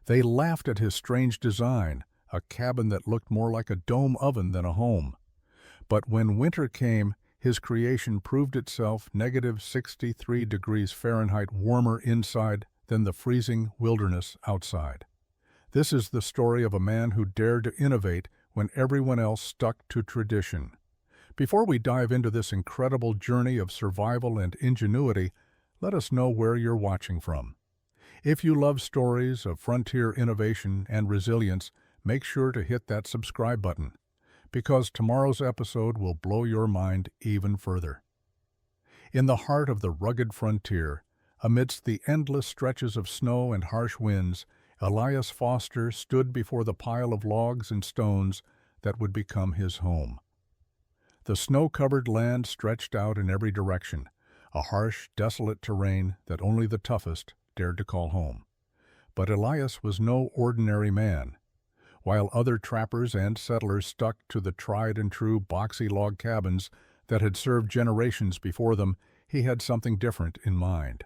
They laughed at his strange design, a cabin that looked more like a dome oven than a home. But when winter came, his creation proved itself negative 63 degrees Fahrenheit warmer inside than the freezing wilderness outside. This is the story of a man who dared to innovate when everyone else stuck to tradition. Before we dive into this incredible journey of survival and ingenuity, let us know where you're watching from. If you love stories of frontier innovation and resilience, make sure to hit that subscribe button, because tomorrow's episode will blow your mind even further. In the heart of the rugged frontier, amidst the endless stretches of snow and harsh winds, Elias Foster stood before the pile of logs and stones that would become his home. The snow-covered land stretched out in every direction, a harsh, desolate terrain that only the toughest dared to call home. But Elias was no ordinary man. While other trappers and settlers stuck to the tried-and-true boxy log cabins that had served generations before them, he had something different in mind.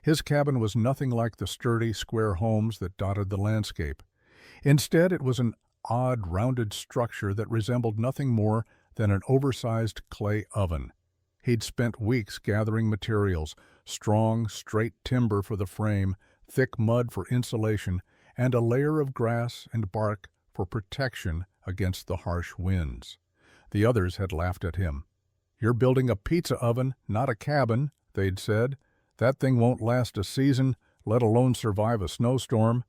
His cabin was nothing like the sturdy, square homes that dotted the landscape. Instead, it was an odd, rounded structure that resembled nothing more than an oversized clay oven. He'd spent weeks gathering materials, strong, straight timber for the frame, thick mud for insulation, and a layer of grass and bark for protection against the harsh winds. The others had laughed at him. "You're building a pizza oven, not a cabin," they'd said. "That thing won't last a season, let alone survive a snowstorm."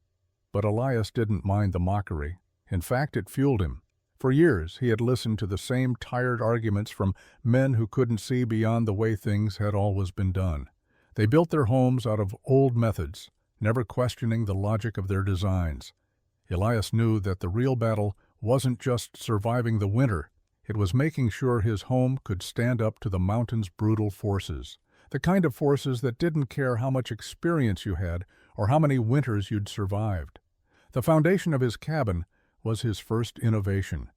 But Elias didn't mind the mockery. In fact, it fueled him. For years, he had listened to the same tired arguments from men who couldn't see beyond the way things had always been done. They built their homes out of old methods, never questioning the logic of their designs. Elias knew that the real battle wasn't just surviving the winter. It was making sure his home could stand up to the mountain's brutal forces, the kind of forces that didn't care how much experience you had or how many winters you'd survived. The foundation of his cabin was his first innovation.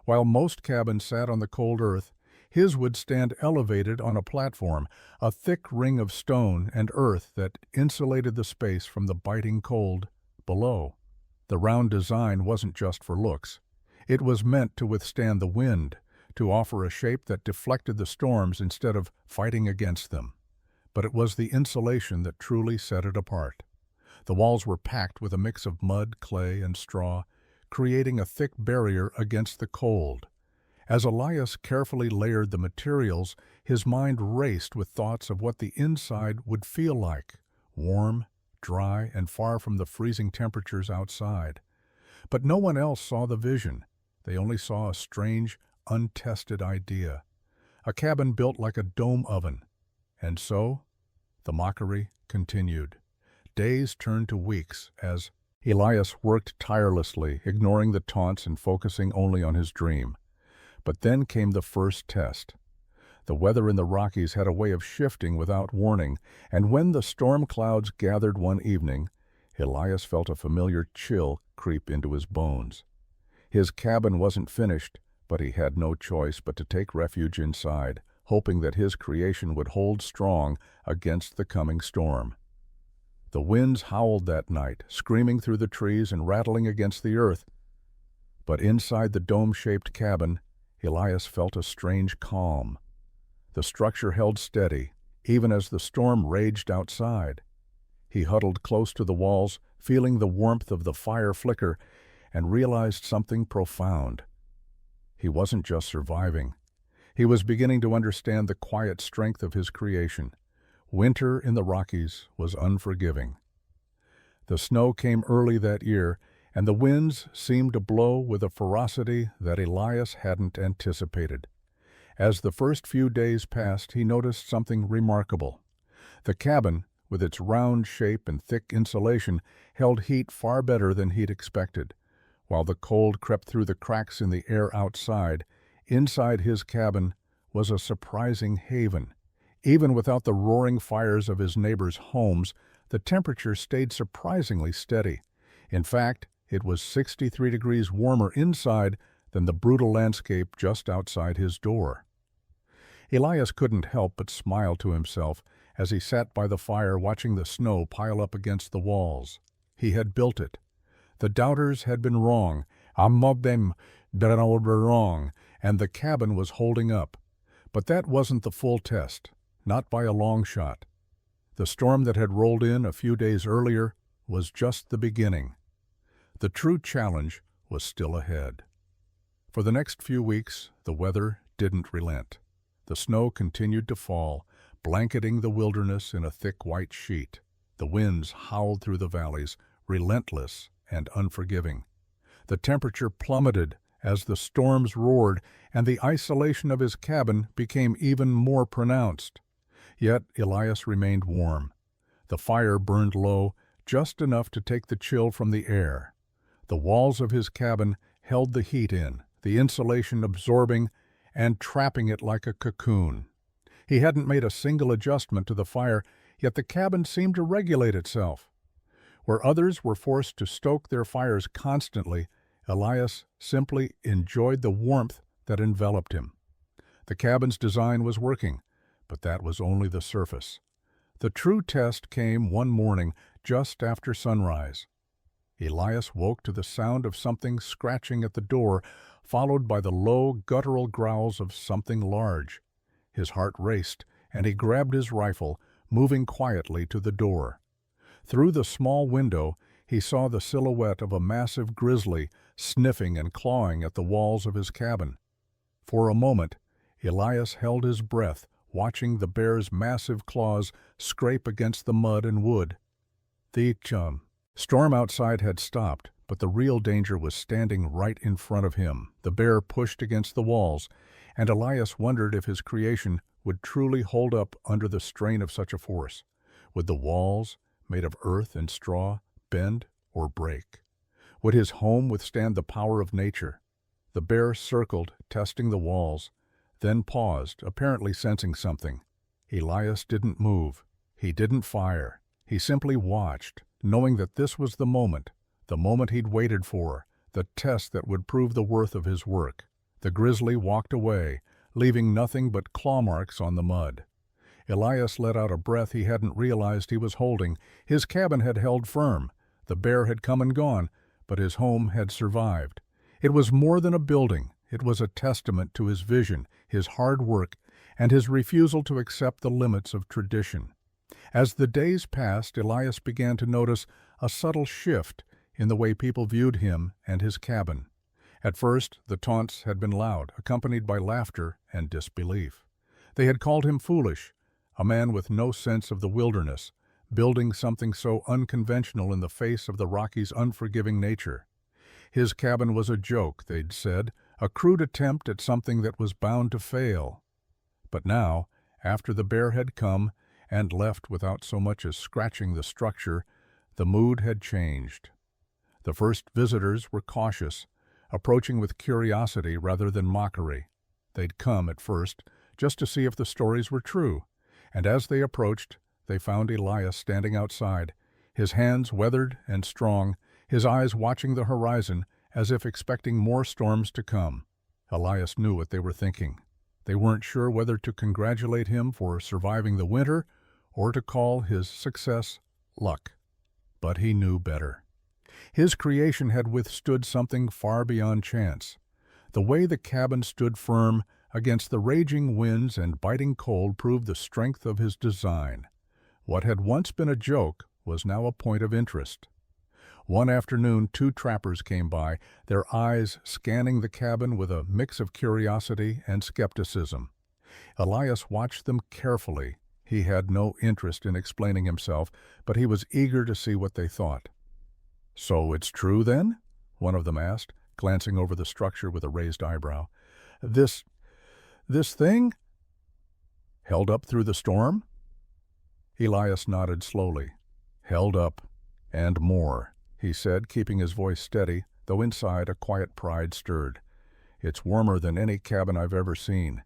While most cabins sat on the cold earth, his would stand elevated on a platform, a thick ring of stone and earth that insulated the space from the biting cold below. The round design wasn't just for looks. It was meant to withstand the wind, to offer a shape that deflected the storms instead of fighting against them. But it was the insulation that truly set it apart. The walls were packed with a mix of mud, clay, and straw, creating a thick barrier against the cold. As Elias carefully layered the materials, his mind raced with thoughts of what the inside would feel like, warm, dry, and far from the freezing temperatures outside. But no one else saw the vision. They only saw a strange, untested idea. A cabin built like a dome oven. And so, the mockery continued. Days turned to weeks as Elias worked tirelessly, ignoring the taunts and focusing only on his dream. But then came the first test. The weather in the Rockies had a way of shifting without warning, and when the storm clouds gathered one evening, Elias felt a familiar chill creep into his bones. His cabin wasn't finished, but he had no choice but to take refuge inside, hoping that his creation would hold strong against the coming storm. The winds howled that night, screaming through the trees and rattling against the earth. But inside the dome-shaped cabin, Elias felt a strange calm. The structure held steady, even as the storm raged outside. He huddled close to the walls, feeling the warmth of the fire flicker, and realized something profound. He wasn't just surviving. He was beginning to understand the quiet strength of his creation. Winter in the Rockies was unforgiving. The snow came early that year, and the winds seemed to blow with a ferocity that Elias hadn't anticipated. As the first few days passed, he noticed something remarkable. The cabin, with its round shape and thick insulation, held heat far better than he'd expected. While the cold crept through the cracks in the air outside, inside his cabin was a surprising haven. Even without the roaring fires of his neighbors' homes, the temperature stayed surprisingly steady. In fact, it was 63 degrees warmer inside than the brutal landscape just outside his door. Elias couldn't help but smile to himself as he sat by the fire watching the snow pile up against the walls. He had built it. The doubters had been wrong. Been wrong, and the cabin was holding up. But that wasn't the full test, not by a long shot. The storm that had rolled in a few days earlier was just the beginning. The true challenge was still ahead. For the next few weeks, the weather didn't relent. The snow continued to fall, blanketing the wilderness in a thick white sheet. The winds howled through the valleys, relentless and unforgiving. The temperature plummeted as the storms roared, and the isolation of his cabin became even more pronounced. Yet Elias remained warm. The fire burned low, just enough to take the chill from the air. The walls of his cabin held the heat in, the insulation absorbing and trapping it like a cocoon. He hadn't made a single adjustment to the fire, yet the cabin seemed to regulate itself. Where others were forced to stoke their fires constantly, Elias simply enjoyed the warmth that enveloped him. The cabin's design was working, but that was only the surface. The true test came one morning just after sunrise. Elias woke to the sound of something scratching at the door, followed by the low, guttural growls of something large. His heart raced, and he grabbed his rifle, moving quietly to the door. Through the small window, he saw the silhouette of a massive grizzly sniffing and clawing at the walls of his cabin. For a moment, Elias held his breath, watching the bear's massive claws scrape against the mud and wood. The storm outside had stopped, but the real danger was standing right in front of him. The bear pushed against the walls, and Elias wondered if his creation would truly hold up under the strain of such a force. Would the walls, made of earth and straw, bend or break? Would his home withstand the power of nature? The bear circled, testing the walls, then paused, apparently sensing something. Elias didn't move. He didn't fire. He simply watched, knowing that this was the moment he'd waited for, the test that would prove the worth of his work. The grizzly walked away, leaving nothing but claw marks on the mud. Elias let out a breath he hadn't realized he was holding. His cabin had held firm. The bear had come and gone, but his home had survived. It was more than a building. It was a testament to his vision, his hard work, and his refusal to accept the limits of tradition. As the days passed, Elias began to notice a subtle shift in the way people viewed him and his cabin. At first, the taunts had been loud, accompanied by laughter and disbelief. They had called him foolish, a man with no sense of the wilderness, building something so unconventional in the face of the Rockies' unforgiving nature. His cabin was a joke, they'd said, a crude attempt at something that was bound to fail. But now, after the bear had come and left without so much as scratching the structure, the mood had changed. The first visitors were cautious, approaching with curiosity rather than mockery. They'd come, at first, just to see if the stories were true, and as they approached, they found Elias standing outside, his hands weathered and strong, his eyes watching the horizon as if expecting more storms to come. Elias knew what they were thinking. They weren't sure whether to congratulate him for surviving the winter or to call his success luck. But he knew better. His creation had withstood something far beyond chance. The way the cabin stood firm against the raging winds and biting cold proved the strength of his design. What had once been a joke was now a point of interest. One afternoon, 2 trappers came by, their eyes scanning the cabin with a mix of curiosity and skepticism. Elias watched them carefully. He had no interest in explaining himself, but he was eager to see what they thought. "So it's true, then?" one of them asked, glancing over the structure with a raised eyebrow. This thing? Held up through the storm?" Elias nodded slowly. "Held up, and more," he said, keeping his voice steady, though inside a quiet pride stirred. "It's warmer than any cabin I've ever seen,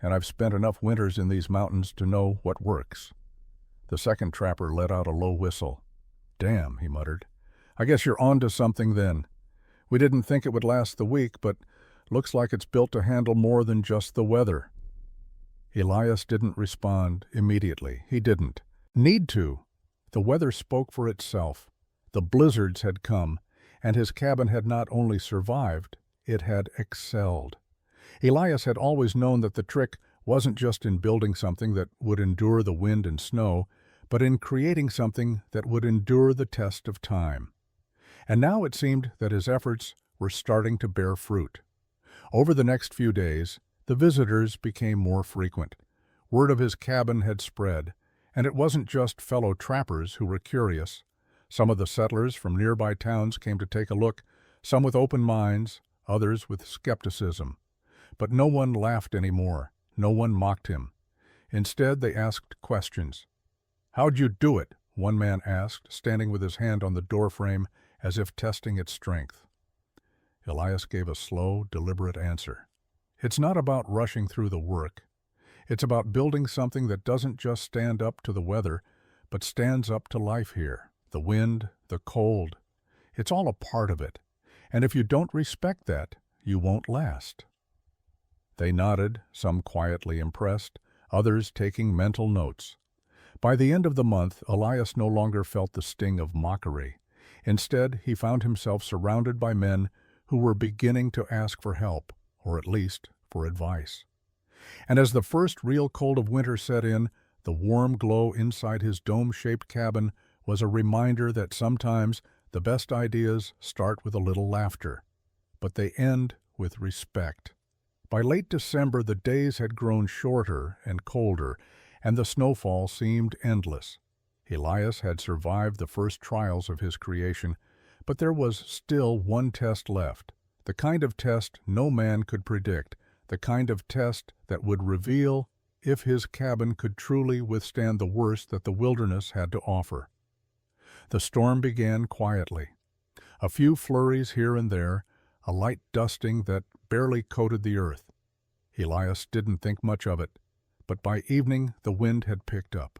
and I've spent enough winters in these mountains to know what works." The second trapper let out a low whistle. "Damn," he muttered. "I guess you're on to something then. We didn't think it would last the week, but looks like it's built to handle more than just the weather." Elias didn't respond immediately. He didn't need to. The weather spoke for itself. The blizzards had come, and his cabin had not only survived, it had excelled. Elias had always known that the trick wasn't just in building something that would endure the wind and snow, but in creating something that would endure the test of time. And now it seemed that his efforts were starting to bear fruit. Over the next few days, the visitors became more frequent. Word of his cabin had spread, and it wasn't just fellow trappers who were curious. Some of the settlers from nearby towns came to take a look, some with open minds, others with skepticism. But no one laughed anymore. No one mocked him. Instead, they asked questions. "How'd you do it?" one man asked, standing with his hand on the doorframe as if testing its strength. Elias gave a slow, deliberate answer. "It's not about rushing through the work. It's about building something that doesn't just stand up to the weather, but stands up to life here. The wind, the cold. It's all a part of it. And if you don't respect that, you won't last." They nodded, some quietly impressed, others taking mental notes. By the end of the month, Elias no longer felt the sting of mockery. Instead, he found himself surrounded by men who were beginning to ask for help, or at least for advice. And as the first real cold of winter set in, the warm glow inside his dome-shaped cabin was a reminder that sometimes the best ideas start with a little laughter, but they end with respect. By late December, the days had grown shorter and colder, and the snowfall seemed endless. Elias had survived the first trials of his creation, but there was still one test left, the kind of test no man could predict, the kind of test that would reveal if his cabin could truly withstand the worst that the wilderness had to offer. The storm began quietly. A few flurries here and there, a light dusting that barely coated the earth. Elias didn't think much of it, but by evening the wind had picked up.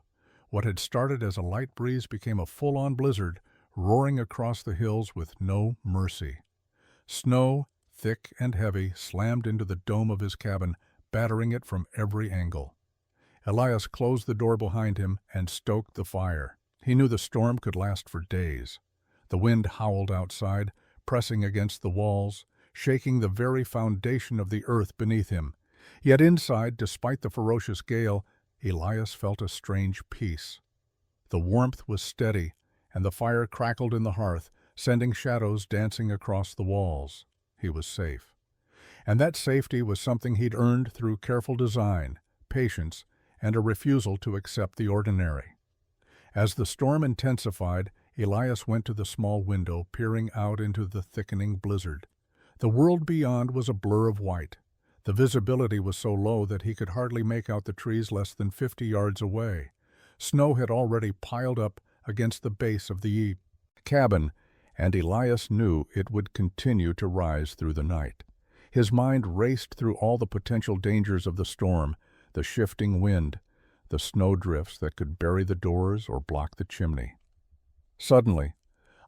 What had started as a light breeze became a full-on blizzard, roaring across the hills with no mercy. Snow, thick and heavy, slammed into the dome of his cabin, battering it from every angle. Elias closed the door behind him and stoked the fire. He knew the storm could last for days. The wind howled outside, pressing against the walls, shaking the very foundation of the earth beneath him. Yet inside, despite the ferocious gale, Elias felt a strange peace. The warmth was steady, and the fire crackled in the hearth, sending shadows dancing across the walls. He was safe. And that safety was something he'd earned through careful design, patience, and a refusal to accept the ordinary. As the storm intensified, Elias went to the small window, peering out into the thickening blizzard. The world beyond was a blur of white. The visibility was so low that he could hardly make out the trees less than 50 yards away. Snow had already piled up against the base of the cabin, and Elias knew it would continue to rise through the night. His mind raced through all the potential dangers of the storm, the shifting wind, the snowdrifts that could bury the doors or block the chimney. Suddenly,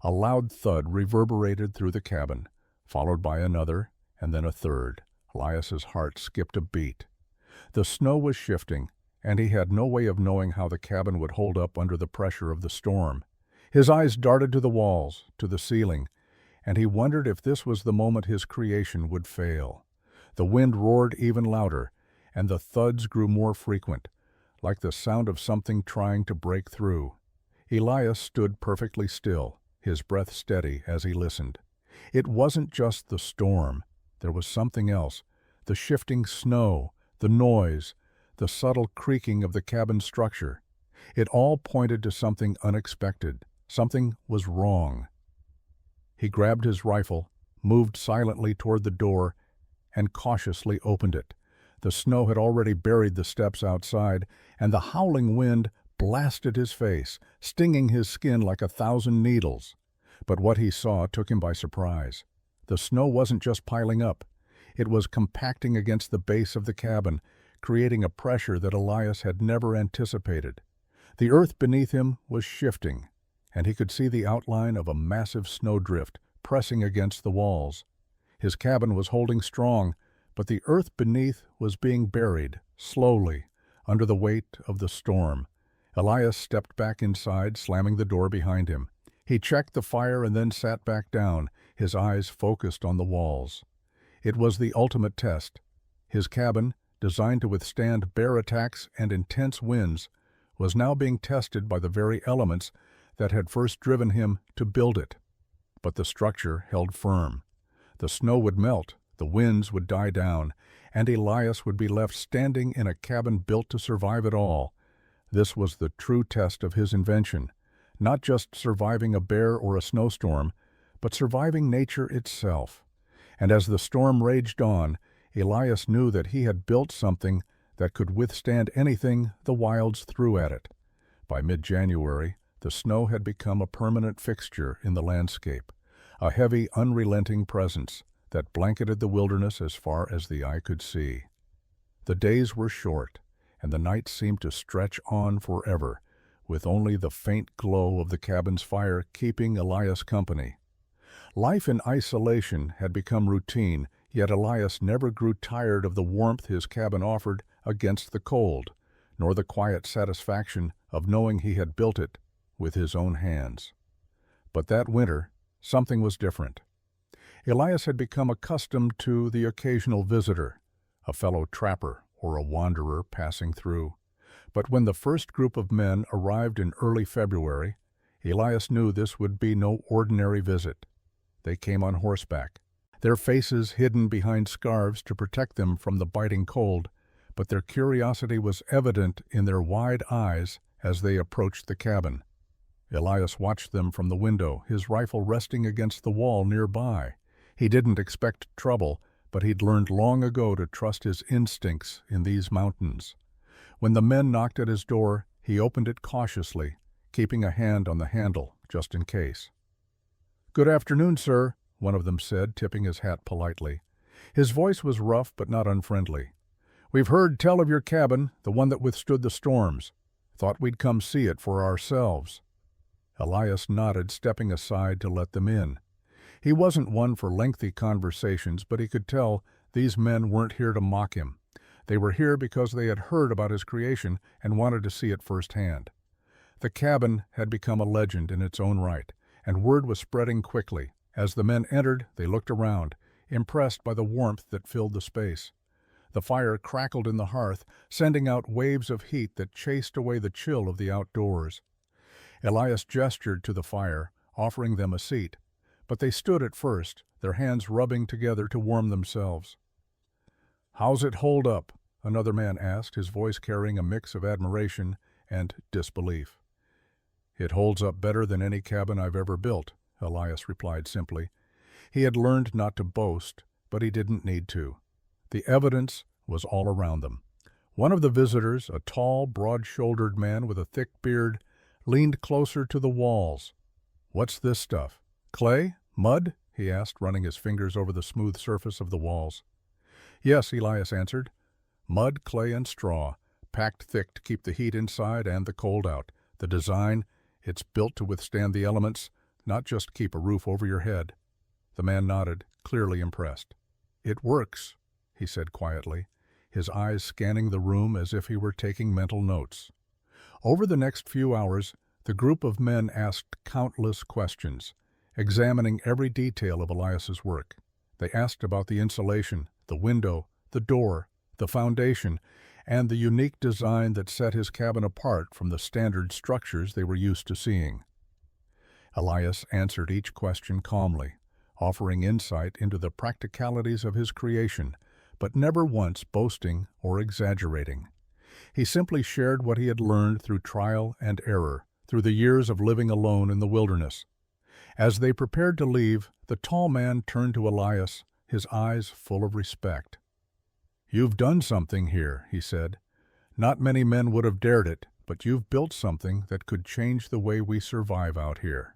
a loud thud reverberated through the cabin, followed by another and then a third. Elias's heart skipped a beat. The snow was shifting, and he had no way of knowing how the cabin would hold up under the pressure of the storm. His eyes darted to the walls, to the ceiling, and he wondered if this was the moment his creation would fail. The wind roared even louder, and the thuds grew more frequent, like the sound of something trying to break through. Elias stood perfectly still, his breath steady as he listened. It wasn't just the storm. There was something else, the shifting snow, the noise, the subtle creaking of the cabin structure. It all pointed to something unexpected. Something was wrong. He grabbed his rifle, moved silently toward the door, and cautiously opened it. The snow had already buried the steps outside, and the howling wind blasted his face, stinging his skin like 1,000 needles. But what he saw took him by surprise. The snow wasn't just piling up. It was compacting against the base of the cabin, creating a pressure that Elias had never anticipated. The earth beneath him was shifting, and he could see the outline of a massive snowdrift pressing against the walls. His cabin was holding strong, but the earth beneath was being buried, slowly, under the weight of the storm. Elias stepped back inside, slamming the door behind him. He checked the fire and then sat back down, his eyes focused on the walls. It was the ultimate test. His cabin, designed to withstand bear attacks and intense winds, was now being tested by the very elements that had first driven him to build it. But the structure held firm. The snow would melt, the winds would die down, and Elias would be left standing in a cabin built to survive it all. This was the true test of his invention, not just surviving a bear or a snowstorm, but surviving nature itself. And as the storm raged on, Elias knew that he had built something that could withstand anything the wilds threw at it. By mid-January, the snow had become a permanent fixture in the landscape, a heavy, unrelenting presence that blanketed the wilderness as far as the eye could see. The days were short, and the nights seemed to stretch on forever, with only the faint glow of the cabin's fire keeping Elias company. Life in isolation had become routine, yet Elias never grew tired of the warmth his cabin offered against the cold, nor the quiet satisfaction of knowing he had built it with his own hands. But that winter, something was different. Elias had become accustomed to the occasional visitor, a fellow trapper or a wanderer passing through. But when the first group of men arrived in early February, Elias knew this would be no ordinary visit. They came on horseback, their faces hidden behind scarves to protect them from the biting cold, but their curiosity was evident in their wide eyes as they approached the cabin. Elias watched them from the window, his rifle resting against the wall nearby. He didn't expect trouble, but he'd learned long ago to trust his instincts in these mountains. When the men knocked at his door, he opened it cautiously, keeping a hand on the handle, just in case. "Good afternoon, sir," one of them said, tipping his hat politely. His voice was rough but not unfriendly. "We've heard tell of your cabin, the one that withstood the storms. Thought we'd come see it for ourselves." Elias nodded, stepping aside to let them in. He wasn't one for lengthy conversations, but he could tell these men weren't here to mock him. They were here because they had heard about his creation and wanted to see it firsthand. The cabin had become a legend in its own right, and word was spreading quickly. As the men entered, they looked around, impressed by the warmth that filled the space. The fire crackled in the hearth, sending out waves of heat that chased away the chill of the outdoors. Elias gestured to the fire, offering them a seat, but they stood at first, their hands rubbing together to warm themselves. "How's it hold up?" another man asked, his voice carrying a mix of admiration and disbelief. "It holds up better than any cabin I've ever built," Elias replied simply. He had learned not to boast, but he didn't need to. The evidence was all around them. One of the visitors, a tall, broad-shouldered man with a thick beard, leaned closer to the walls. "What's this stuff? Clay? Mud?" he asked, running his fingers over the smooth surface of the walls. "Yes," Elias answered. "Mud, clay, and straw, packed thick to keep the heat inside and the cold out. The design, it's built to withstand the elements, not just keep a roof over your head." The man nodded, clearly impressed. "It works," he said quietly, his eyes scanning the room as if he were taking mental notes. Over the next few hours, the group of men asked countless questions, examining every detail of Elias's work. They asked about the insulation, the window, the door, the foundation, and the unique design that set his cabin apart from the standard structures they were used to seeing. Elias answered each question calmly, offering insight into the practicalities of his creation, but never once boasting or exaggerating. He simply shared what he had learned through trial and error, through the years of living alone in the wilderness. As they prepared to leave, the tall man turned to Elias, his eyes full of respect. "You've done something here," he said. "Not many men would have dared it, but you've built something that could change the way we survive out here."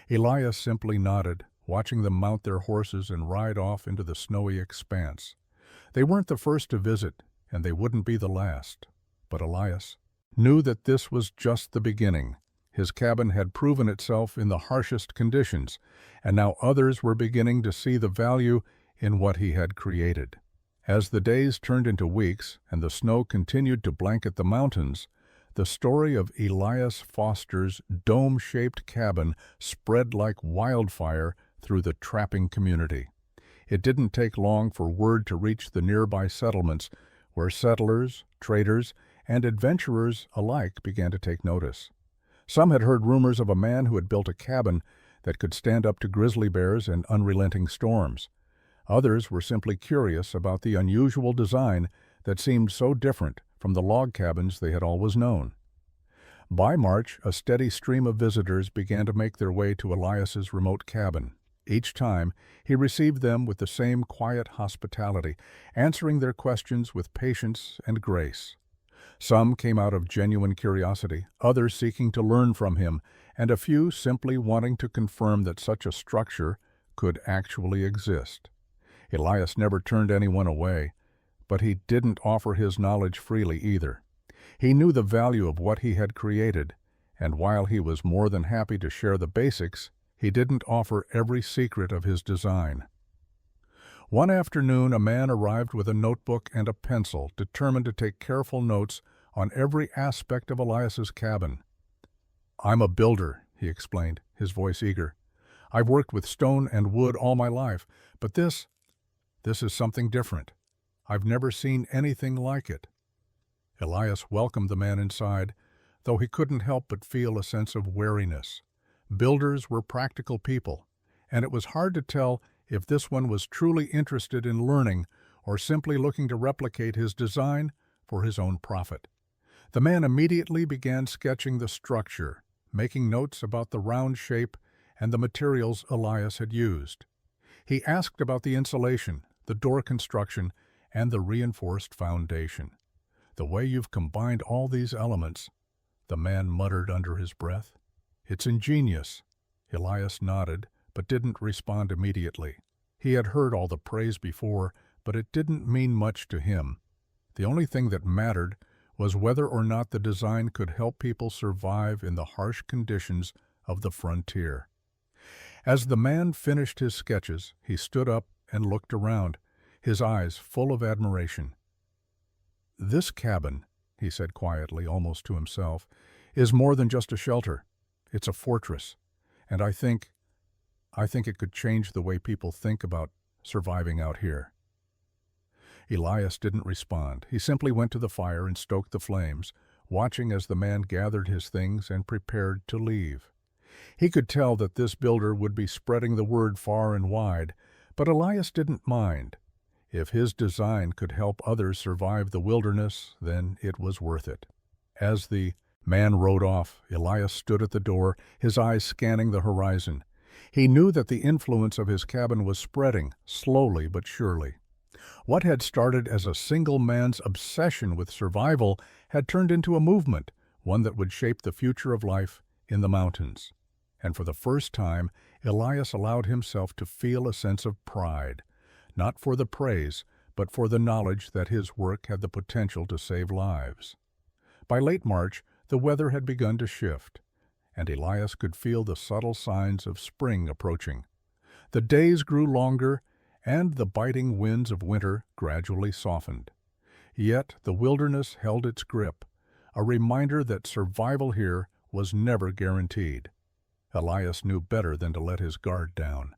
Elias simply nodded, watching them mount their horses and ride off into the snowy expanse. They weren't the first to visit, and they wouldn't be the last. But Elias knew that this was just the beginning. His cabin had proven itself in the harshest conditions, and now others were beginning to see the value in what he had created. As the days turned into weeks and the snow continued to blanket the mountains, The story of Elias Foster's dome-shaped cabin spread like wildfire through the trapping community. It didn't take long for word to reach the nearby settlements, where settlers, traders, and adventurers alike began to take notice. Some had heard rumors of a man who had built a cabin that could stand up to grizzly bears and unrelenting storms. Others were simply curious about the unusual design that seemed so different from the log cabins they had always known. By March, a steady stream of visitors began to make their way to Elias's remote cabin. Each time, he received them with the same quiet hospitality, answering their questions with patience and grace. Some came out of genuine curiosity, others seeking to learn from him, and a few simply wanting to confirm that such a structure could actually exist. Elias never turned anyone away, but he didn't offer his knowledge freely either. He knew the value of what he had created, and while he was more than happy to share the basics, he didn't offer every secret of his design. One afternoon, a man arrived with a notebook and a pencil, determined to take careful notes on every aspect of Elias's cabin. "I'm a builder," he explained, his voice eager. "I've worked with stone and wood all my life, but this is something different. I've never seen anything like it." Elias welcomed the man inside, though he couldn't help but feel a sense of wariness. Builders were practical people, and it was hard to tell if this one was truly interested in learning or simply looking to replicate his design for his own profit. The man immediately began sketching the structure, making notes about the round shape and the materials Elias had used. He asked about the insulation, the door construction, and the reinforced foundation. "The way you've combined all these elements," the man muttered under his breath. "It's ingenious." Elias nodded, but didn't respond immediately. He had heard all the praise before, but it didn't mean much to him. The only thing that mattered was whether or not the design could help people survive in the harsh conditions of the frontier. As the man finished his sketches, he stood up and looked around, his eyes full of admiration. "This cabin," he said quietly, almost to himself, "is more than just a shelter. It's a fortress, and I think it could change the way people think about surviving out here." Elias didn't respond. He simply went to the fire and stoked the flames, watching as the man gathered his things and prepared to leave. He could tell that this builder would be spreading the word far and wide, but Elias didn't mind. If his design could help others survive the wilderness, then it was worth it. As the man rode off, Elias stood at the door, his eyes scanning the horizon. He knew that the influence of his cabin was spreading, slowly but surely. What had started as a single man's obsession with survival had turned into a movement, one that would shape the future of life in the mountains. And for the first time, Elias allowed himself to feel a sense of pride, not for the praise, but for the knowledge that his work had the potential to save lives. By late March, the weather had begun to shift, and Elias could feel the subtle signs of spring approaching. The days grew longer, and the biting winds of winter gradually softened. Yet the wilderness held its grip, a reminder that survival here was never guaranteed. Elias knew better than to let his guard down.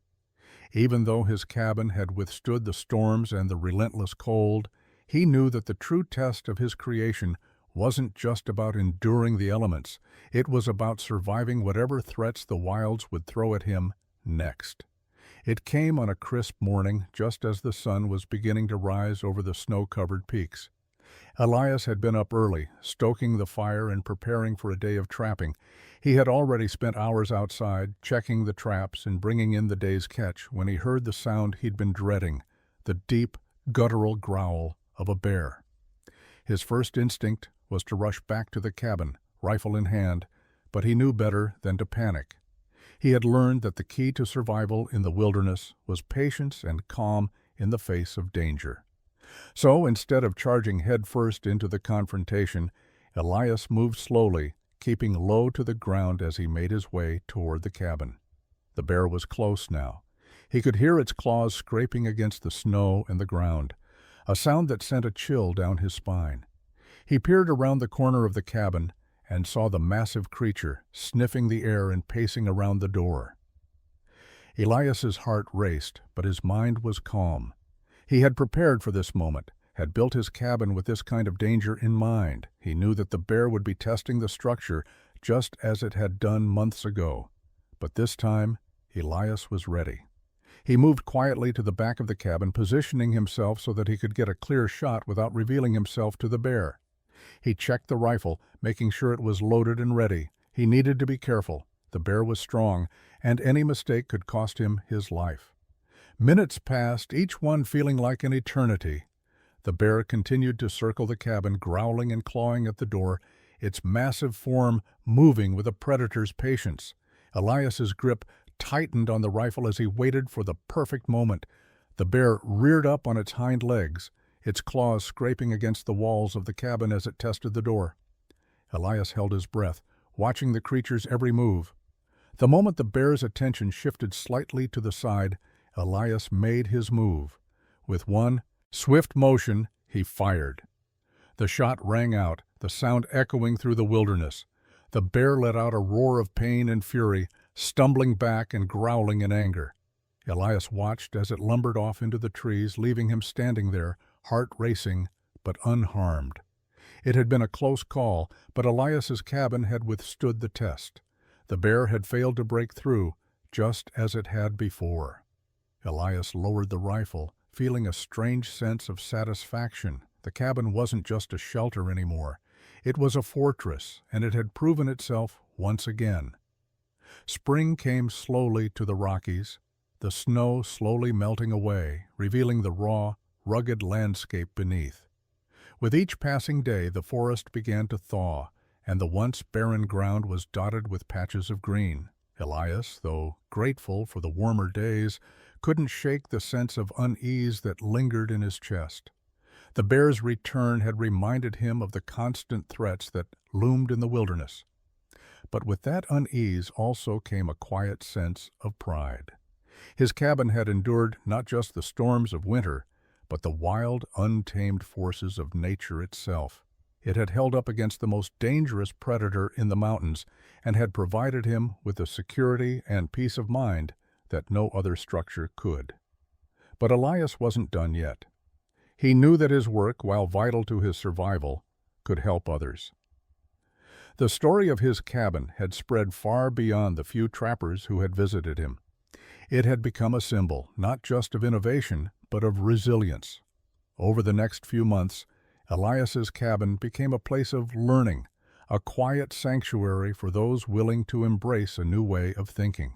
Even though his cabin had withstood the storms and the relentless cold, he knew that the true test of his creation wasn't just about enduring the elements. It was about surviving whatever threats the wilds would throw at him next. It came on a crisp morning, just as the sun was beginning to rise over the snow-covered peaks. Elias had been up early, stoking the fire and preparing for a day of trapping. He had already spent hours outside, checking the traps and bringing in the day's catch, when he heard the sound he'd been dreading, the deep, guttural growl of a bear. His first instinct was to rush back to the cabin, rifle in hand, but he knew better than to panic. He had learned that the key to survival in the wilderness was patience and calm in the face of danger. So, instead of charging headfirst into the confrontation, Elias moved slowly, keeping low to the ground as he made his way toward the cabin. The bear was close now. He could hear its claws scraping against the snow and the ground, a sound that sent a chill down his spine. He peered around the corner of the cabin, and saw the massive creature sniffing the air and pacing around the door. Elias's heart raced, but his mind was calm. He had prepared for this moment, had built his cabin with this kind of danger in mind. He knew that the bear would be testing the structure just as it had done months ago. But this time, Elias was ready. He moved quietly to the back of the cabin, positioning himself so that he could get a clear shot without revealing himself to the bear. He checked the rifle, making sure it was loaded and ready. He needed to be careful. The bear was strong, and any mistake could cost him his life. Minutes passed, each one feeling like an eternity. The bear continued to circle the cabin, growling and clawing at the door, its massive form moving with a predator's patience. Elias's grip tightened on the rifle as he waited for the perfect moment. The bear reared up on its hind legs, its claws scraping against the walls of the cabin as it tested the door. Elias held his breath, watching the creature's every move. The moment the bear's attention shifted slightly to the side, Elias made his move. With one swift motion, he fired. The shot rang out, the sound echoing through the wilderness. The bear let out a roar of pain and fury, stumbling back and growling in anger. Elias watched as it lumbered off into the trees, leaving him standing there, heart racing, but unharmed. It had been a close call, but Elias's cabin had withstood the test. The bear had failed to break through, just as it had before. Elias lowered the rifle, feeling a strange sense of satisfaction. The cabin wasn't just a shelter anymore. It was a fortress, and it had proven itself once again. Spring came slowly to the Rockies, the snow slowly melting away, revealing the raw, rugged landscape beneath. With each passing day, the forest began to thaw, and the once barren ground was dotted with patches of green. Elias, though grateful for the warmer days, couldn't shake the sense of unease that lingered in his chest. The bear's return had reminded him of the constant threats that loomed in the wilderness. But with that unease also came a quiet sense of pride. His cabin had endured not just the storms of winter, but the wild, untamed forces of nature itself. It had held up against the most dangerous predator in the mountains and had provided him with the security and peace of mind that no other structure could. But Elias wasn't done yet. He knew that his work, while vital to his survival, could help others. The story of his cabin had spread far beyond the few trappers who had visited him. It had become a symbol, not just of innovation, but of resilience. Over the next few months, Elias's cabin became a place of learning, a quiet sanctuary for those willing to embrace a new way of thinking.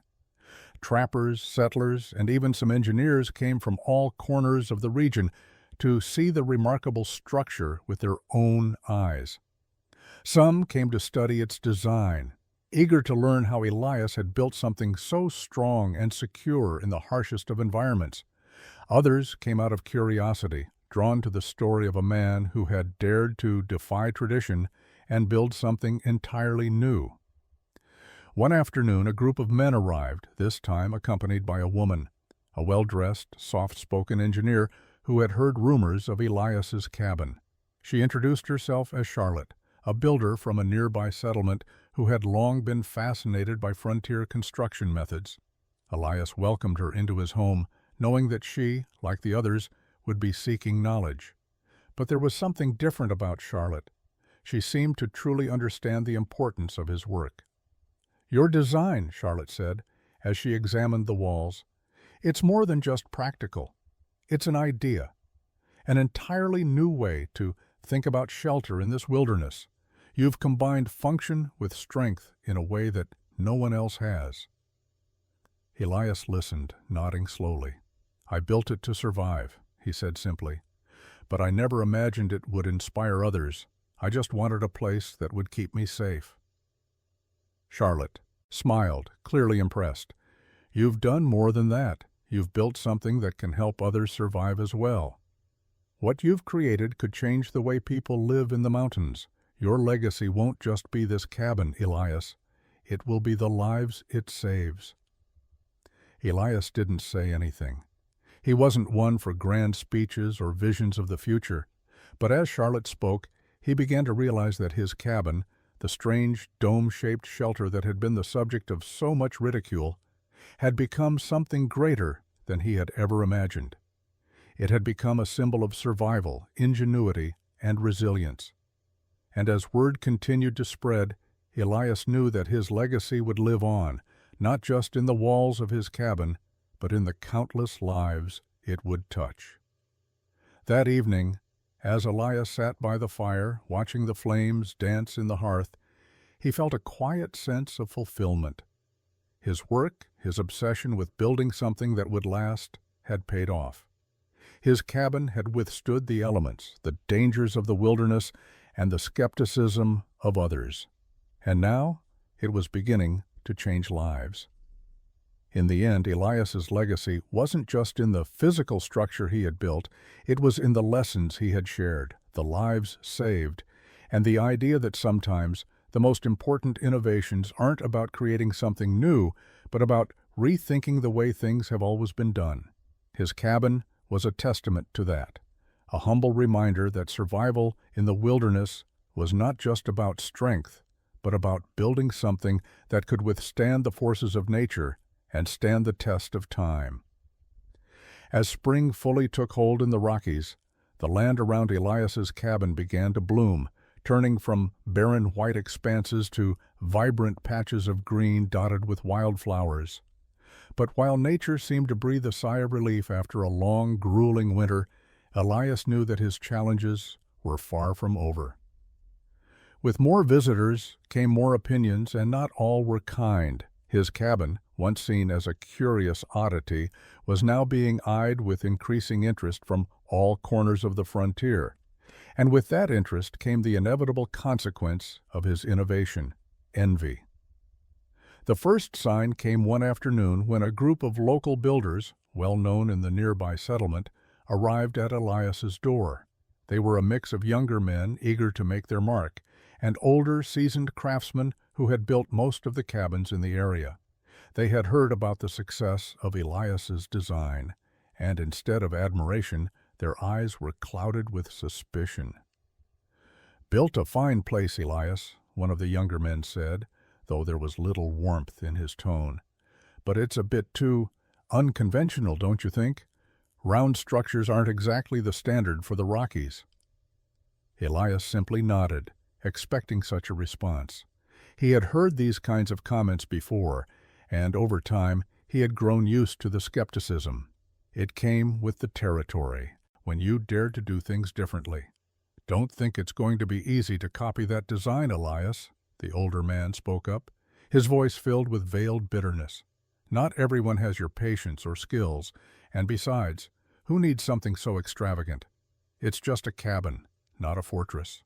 Trappers, settlers, and even some engineers came from all corners of the region to see the remarkable structure with their own eyes. Some came to study its design, eager to learn how Elias had built something so strong and secure in the harshest of environments. Others came out of curiosity, drawn to the story of a man who had dared to defy tradition and build something entirely new. One afternoon, a group of men arrived, this time accompanied by a woman, a well-dressed, soft-spoken engineer who had heard rumors of Elias's cabin. She introduced herself as Charlotte, a builder from a nearby settlement who had long been fascinated by frontier construction methods. Elias welcomed her into his home, knowing that she, like the others, would be seeking knowledge. But there was something different about Charlotte. She seemed to truly understand the importance of his work. "Your design," Charlotte said, as she examined the walls, "it's more than just practical. It's an idea, an entirely new way to think about shelter in this wilderness. You've combined function with strength in a way that no one else has." Elias listened, nodding slowly. "I built it to survive," he said simply. "But I never imagined it would inspire others. I just wanted a place that would keep me safe." Charlotte smiled, clearly impressed. "You've done more than that. You've built something that can help others survive as well. What you've created could change the way people live in the mountains. Your legacy won't just be this cabin, Elias. It will be the lives it saves." Elias didn't say anything. He wasn't one for grand speeches or visions of the future, but as Charlotte spoke, he began to realize that his cabin, the strange dome-shaped shelter that had been the subject of so much ridicule, had become something greater than he had ever imagined. It had become a symbol of survival, ingenuity, and resilience. And as word continued to spread, Elias knew that his legacy would live on, not just in the walls of his cabin, but in the countless lives it would touch. That evening, as Elias sat by the fire, watching the flames dance in the hearth, he felt a quiet sense of fulfillment. His work, his obsession with building something that would last, had paid off. His cabin had withstood the elements, the dangers of the wilderness, and the skepticism of others. And now it was beginning to change lives. In the end, Elias's legacy wasn't just in the physical structure he had built, it was in the lessons he had shared, the lives saved, and the idea that sometimes the most important innovations aren't about creating something new, but about rethinking the way things have always been done. His cabin was a testament to that, a humble reminder that survival in the wilderness was not just about strength, but about building something that could withstand the forces of nature and stand the test of time. As spring fully took hold in the Rockies, the land around Elias's cabin began to bloom, turning from barren white expanses to vibrant patches of green dotted with wildflowers. But while nature seemed to breathe a sigh of relief after a long, grueling winter, Elias knew that his challenges were far from over. With more visitors came more opinions, and not all were kind. His cabin, once seen as a curious oddity, was now being eyed with increasing interest from all corners of the frontier. And with that interest came the inevitable consequence of his innovation, envy. The first sign came one afternoon when a group of local builders, well known in the nearby settlement, arrived at Elias's door. They were a mix of younger men eager to make their mark, and older, seasoned craftsmen who had built most of the cabins in the area. They had heard about the success of Elias's design, and instead of admiration, their eyes were clouded with suspicion. "Built a fine place, Elias," one of the younger men said, though there was little warmth in his tone. "But it's a bit too unconventional, don't you think? Round structures aren't exactly the standard for the Rockies." Elias simply nodded, expecting such a response. He had heard these kinds of comments before, and over time he had grown used to the skepticism. It came with the territory, when you dared to do things differently. "Don't think it's going to be easy to copy that design, Elias," the older man spoke up, his voice filled with veiled bitterness. "Not everyone has your patience or skills, and besides, who needs something so extravagant? It's just a cabin, not a fortress."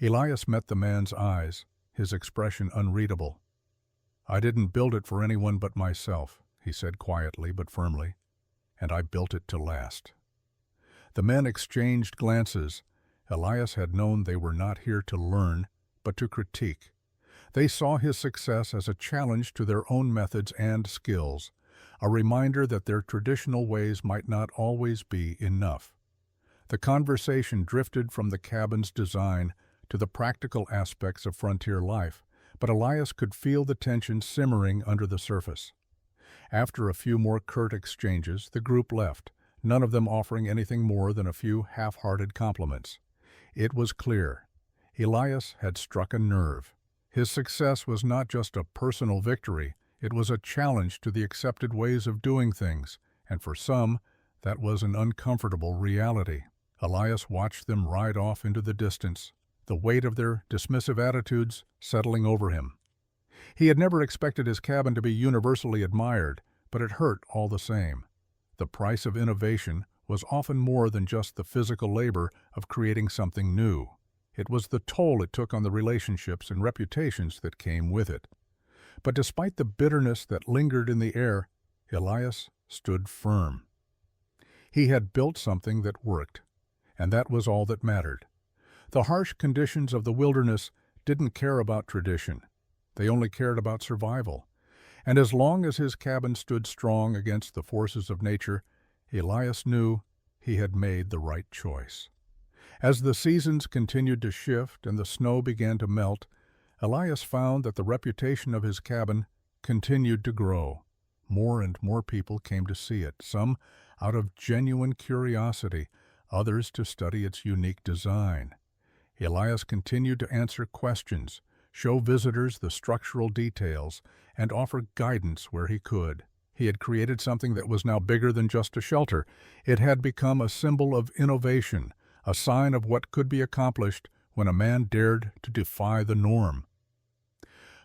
Elias met the man's eyes, his expression unreadable. "I didn't build it for anyone but myself," he said quietly but firmly, "and I built it to last." The men exchanged glances. Elias had known they were not here to learn, but to critique. They saw his success as a challenge to their own methods and skills, a reminder that their traditional ways might not always be enough. The conversation drifted from the cabin's design to the practical aspects of frontier life, but Elias could feel the tension simmering under the surface. After a few more curt exchanges, the group left, none of them offering anything more than a few half-hearted compliments. It was clear. Elias had struck a nerve. His success was not just a personal victory, it was a challenge to the accepted ways of doing things, and for some, that was an uncomfortable reality. Elias watched them ride off into the distance, the weight of their dismissive attitudes settling over him. He had never expected his cabin to be universally admired, but it hurt all the same. The price of innovation was often more than just the physical labor of creating something new. It was the toll it took on the relationships and reputations that came with it. But despite the bitterness that lingered in the air, Elias stood firm. He had built something that worked, and that was all that mattered. The harsh conditions of the wilderness didn't care about tradition. They only cared about survival. And as long as his cabin stood strong against the forces of nature, Elias knew he had made the right choice. As the seasons continued to shift and the snow began to melt, Elias found that the reputation of his cabin continued to grow. More and more people came to see it, some out of genuine curiosity, others to study its unique design. Elias continued to answer questions, show visitors the structural details, and offer guidance where he could. He had created something that was now bigger than just a shelter. It had become a symbol of innovation, a sign of what could be accomplished when a man dared to defy the norm.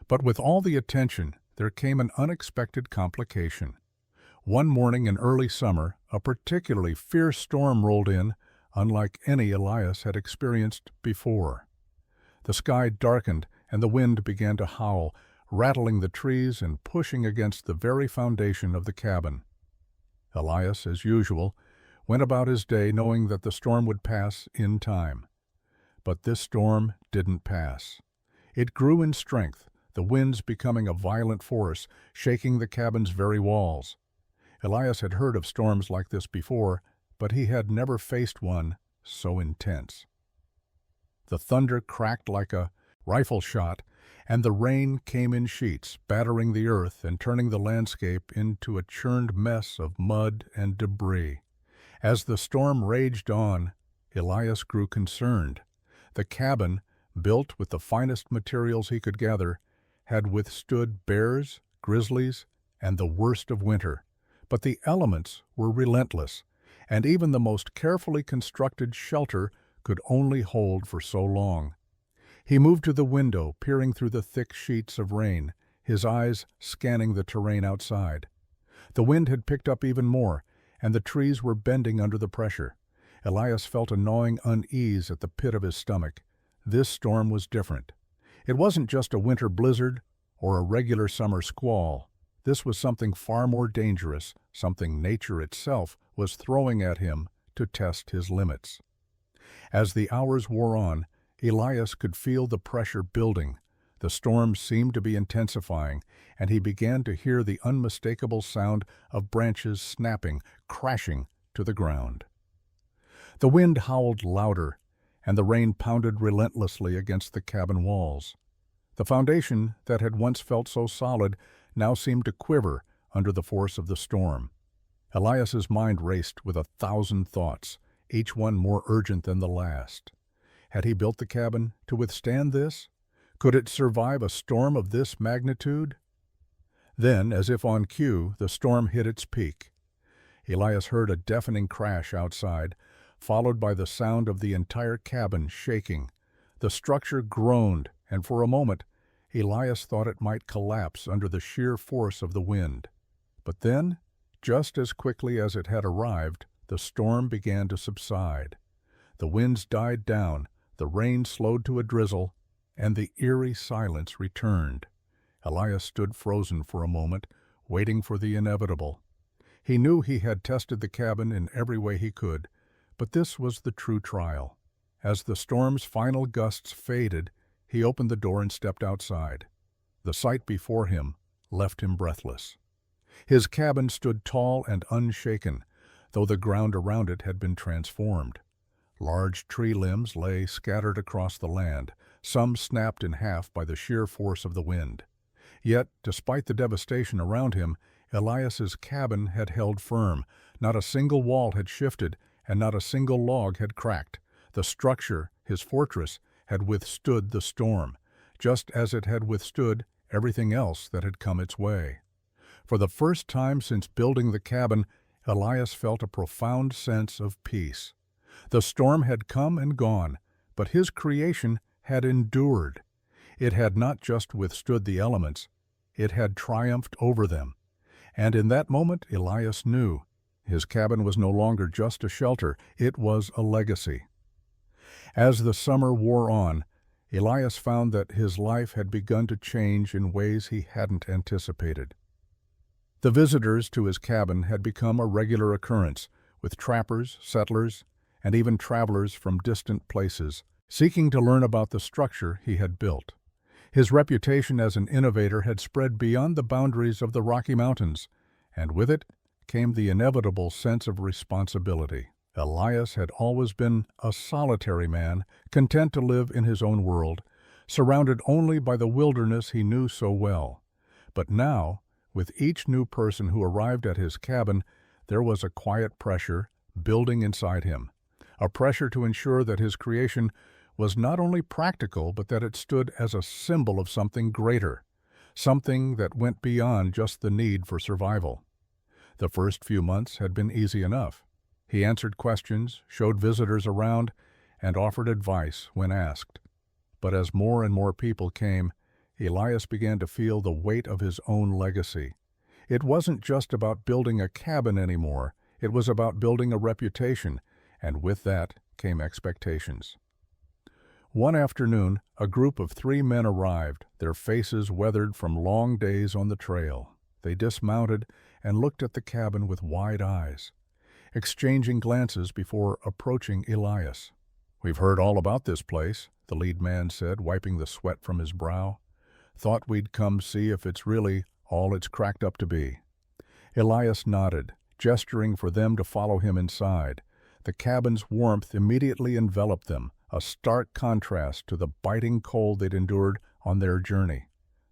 But with all the attention, there came an unexpected complication. One morning in early summer, a particularly fierce storm rolled in, unlike any Elias had experienced before. The sky darkened and the wind began to howl, rattling the trees and pushing against the very foundation of the cabin. Elias, as usual, went about his day knowing that the storm would pass in time. But this storm didn't pass. It grew in strength, the winds becoming a violent force, shaking the cabin's very walls. Elias had heard of storms like this before, but he had never faced one so intense. The thunder cracked like a rifle shot, and the rain came in sheets, battering the earth and turning the landscape into a churned mess of mud and debris. As the storm raged on, Elias grew concerned. The cabin, built with the finest materials he could gather, had withstood bears, grizzlies, and the worst of winter. But the elements were relentless, and even the most carefully constructed shelter could only hold for so long. He moved to the window, peering through the thick sheets of rain, his eyes scanning the terrain outside. The wind had picked up even more, and the trees were bending under the pressure. Elias felt a gnawing unease at the pit of his stomach. This storm was different. It wasn't just a winter blizzard or a regular summer squall. This was something far more dangerous, something nature itself was throwing at him to test his limits. As the hours wore on, Elias could feel the pressure building. The storm seemed to be intensifying, and he began to hear the unmistakable sound of branches snapping, crashing to the ground. The wind howled louder, and the rain pounded relentlessly against the cabin walls. The foundation that had once felt so solid now seemed to quiver under the force of the storm. Elias's mind raced with 1,000 thoughts, each one more urgent than the last. Had he built the cabin to withstand this? Could it survive a storm of this magnitude? Then, as if on cue, the storm hit its peak. Elias heard a deafening crash outside, followed by the sound of the entire cabin shaking. The structure groaned, and for a moment, Elias thought it might collapse under the sheer force of the wind. But then, just as quickly as it had arrived, the storm began to subside. The winds died down, the rain slowed to a drizzle, and the eerie silence returned. Elias stood frozen for a moment, waiting for the inevitable. He knew he had tested the cabin in every way he could, but this was the true trial. As the storm's final gusts faded, he opened the door and stepped outside. The sight before him left him breathless. His cabin stood tall and unshaken, though the ground around it had been transformed. Large tree limbs lay scattered across the land, some snapped in half by the sheer force of the wind. Yet, despite the devastation around him, Elias's cabin had held firm. Not a single wall had shifted, and not a single log had cracked. The structure, his fortress, had withstood the storm, just as it had withstood everything else that had come its way. For the first time since building the cabin, Elias felt a profound sense of peace. The storm had come and gone, but his creation had endured. It had not just withstood the elements, it had triumphed over them. And in that moment, Elias knew his cabin was no longer just a shelter, it was a legacy. As the summer wore on, Elias found that his life had begun to change in ways he hadn't anticipated. The visitors to his cabin had become a regular occurrence, with trappers, settlers, and even travelers from distant places, seeking to learn about the structure he had built. His reputation as an innovator had spread beyond the boundaries of the Rocky Mountains, and with it came the inevitable sense of responsibility. Elias had always been a solitary man, content to live in his own world, surrounded only by the wilderness he knew so well. But now, with each new person who arrived at his cabin, there was a quiet pressure building inside him, a pressure to ensure that his creation was not only practical, but that it stood as a symbol of something greater, something that went beyond just the need for survival. The first few months had been easy enough. He answered questions, showed visitors around, and offered advice when asked. But as more and more people came, Elias began to feel the weight of his own legacy. It wasn't just about building a cabin anymore, it was about building a reputation, and with that came expectations. One afternoon, a group of 3 men arrived, their faces weathered from long days on the trail. They dismounted and looked at the cabin with wide eyes, exchanging glances before approaching Elias. "We've heard all about this place," the lead man said, wiping the sweat from his brow. "Thought we'd come see if it's really all it's cracked up to be." Elias nodded, gesturing for them to follow him inside. The cabin's warmth immediately enveloped them, a stark contrast to the biting cold they'd endured on their journey.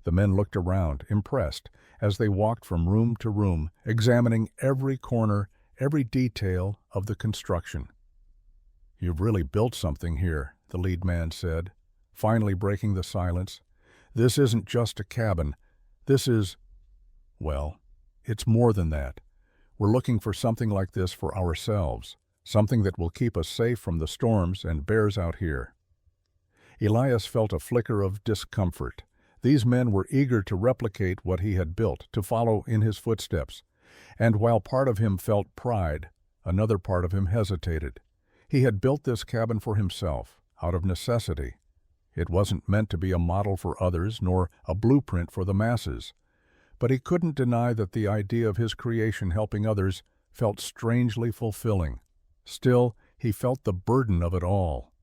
The men looked around, impressed, as they walked from room to room, examining every corner, every detail of the construction. "You've really built something here," the lead man said, finally breaking the silence. "This isn't just a cabin. This is, well, it's more than that. We're looking for something like this for ourselves, something that will keep us safe from the storms and bears out here." Elias felt a flicker of discomfort. These men were eager to replicate what he had built, to follow in his footsteps. And while part of him felt pride, another part of him hesitated. He had built this cabin for himself, out of necessity. It wasn't meant to be a model for others, nor a blueprint for the masses. But he couldn't deny that the idea of his creation helping others felt strangely fulfilling. Still, he felt the burden of it all.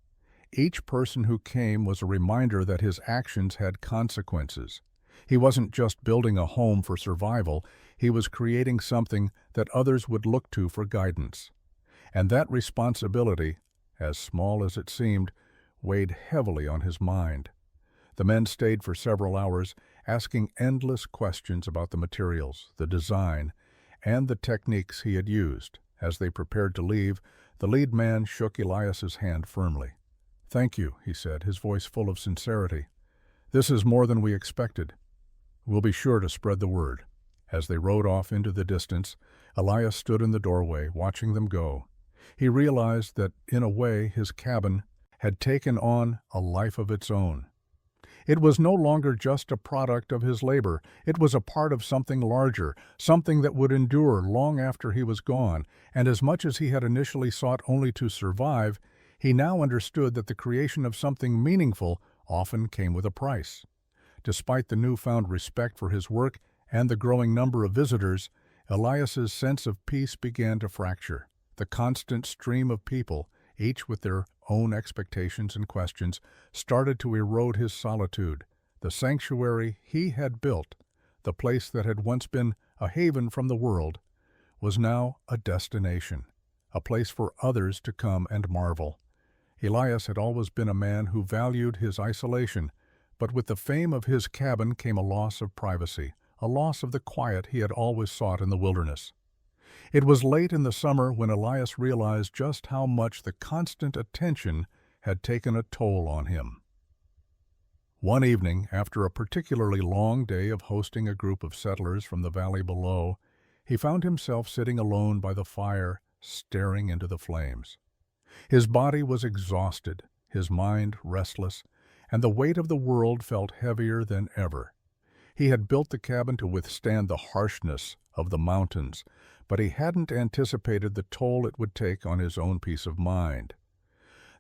Each person who came was a reminder that his actions had consequences. He wasn't just building a home for survival, he was creating something that others would look to for guidance. And that responsibility, as small as it seemed, weighed heavily on his mind. The men stayed for several hours, asking endless questions about the materials, the design, and the techniques he had used. As they prepared to leave, the lead man shook Elias's hand firmly. "Thank you," he said, his voice full of sincerity. "This is more than we expected. We'll be sure to spread the word." As they rode off into the distance, Elias stood in the doorway, watching them go. He realized that, in a way, his cabin had taken on a life of its own. It was no longer just a product of his labor. It was a part of something larger, something that would endure long after he was gone, and as much as he had initially sought only to survive, he now understood that the creation of something meaningful often came with a price. Despite the newfound respect for his work and the growing number of visitors, Elias's sense of peace began to fracture. The constant stream of people, each with their own expectations and questions, started to erode his solitude. The sanctuary he had built, the place that had once been a haven from the world, was now a destination, a place for others to come and marvel. Elias had always been a man who valued his isolation, but with the fame of his cabin came a loss of privacy, a loss of the quiet he had always sought in the wilderness. It was late in the summer when Elias realized just how much the constant attention had taken a toll on him. One evening, after a particularly long day of hosting a group of settlers from the valley below, he found himself sitting alone by the fire, staring into the flames. His body was exhausted, his mind restless, and the weight of the world felt heavier than ever. He had built the cabin to withstand the harshness of the mountains, but he hadn't anticipated the toll it would take on his own peace of mind.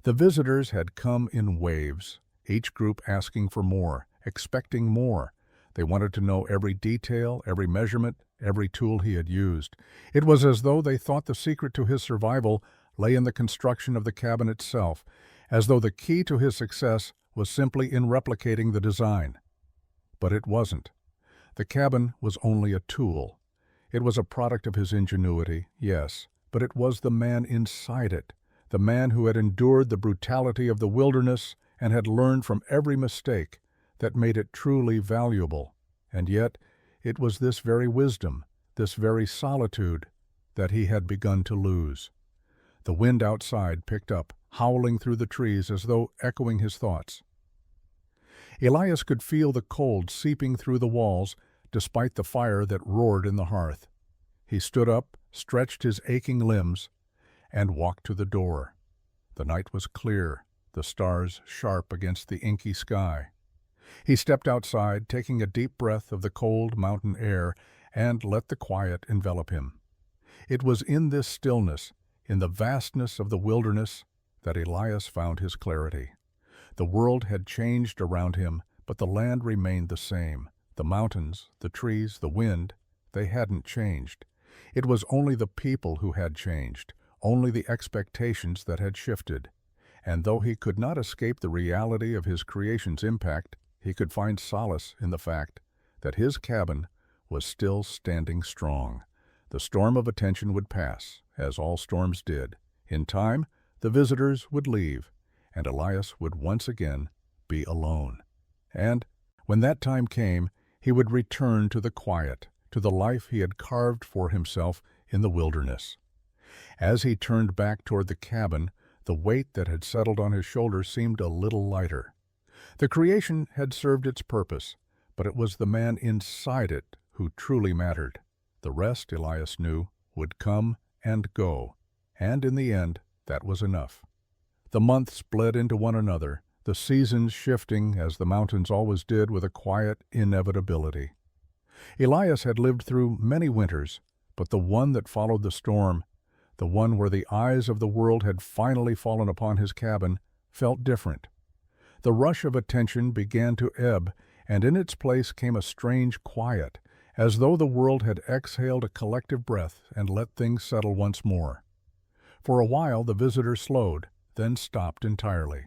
The visitors had come in waves, each group asking for more, expecting more. They wanted to know every detail, every measurement, every tool he had used. It was as though they thought the secret to his survival lay in the construction of the cabin itself, as though the key to his success was simply in replicating the design. But it wasn't. The cabin was only a tool. It was a product of his ingenuity, yes, but it was the man inside it, the man who had endured the brutality of the wilderness and had learned from every mistake, that made it truly valuable. And yet, it was this very wisdom, this very solitude, that he had begun to lose. The wind outside picked up, howling through the trees as though echoing his thoughts. Elias could feel the cold seeping through the walls, despite the fire that roared in the hearth. He stood up, stretched his aching limbs, and walked to the door. The night was clear, the stars sharp against the inky sky. He stepped outside, taking a deep breath of the cold mountain air, and let the quiet envelop him. It was in this stillness, in the vastness of the wilderness, that Elias found his clarity. The world had changed around him, but the land remained the same. The mountains, the trees, the wind, they hadn't changed. It was only the people who had changed, only the expectations that had shifted. And though he could not escape the reality of his creation's impact, he could find solace in the fact that his cabin was still standing strong. The storm of attention would pass, as all storms did. In time, the visitors would leave, and Elias would once again be alone. And when that time came, he would return to the quiet, to the life he had carved for himself in the wilderness. As he turned back toward the cabin, the weight that had settled on his shoulders seemed a little lighter. The creation had served its purpose, but it was the man inside it who truly mattered. The rest, Elias knew, would come and go, and in the end, that was enough. The months bled into one another, the seasons shifting as the mountains always did with a quiet inevitability. Elias had lived through many winters, but the one that followed the storm, the one where the eyes of the world had finally fallen upon his cabin, felt different. The rush of attention began to ebb, and in its place came a strange quiet, as though the world had exhaled a collective breath and let things settle once more. For a while the visitor slowed, then stopped entirely.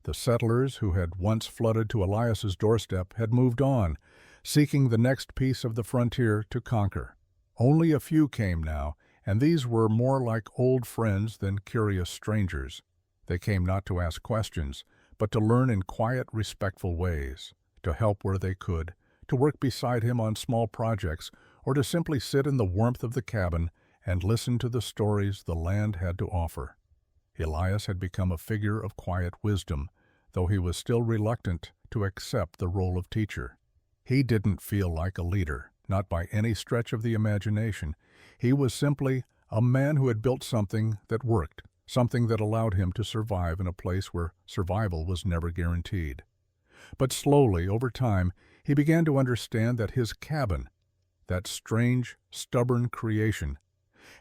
The settlers who had once flooded to Elias's doorstep had moved on, seeking the next piece of the frontier to conquer. Only a few came now, and these were more like old friends than curious strangers. They came not to ask questions, but to learn in quiet, respectful ways, to help where they could, to work beside him on small projects, or to simply sit in the warmth of the cabin and listen to the stories the land had to offer. Elias had become a figure of quiet wisdom, though he was still reluctant to accept the role of teacher. He didn't feel like a leader, not by any stretch of the imagination. He was simply a man who had built something that worked, something that allowed him to survive in a place where survival was never guaranteed. But slowly, over time, he began to understand that his cabin, that strange, stubborn creation,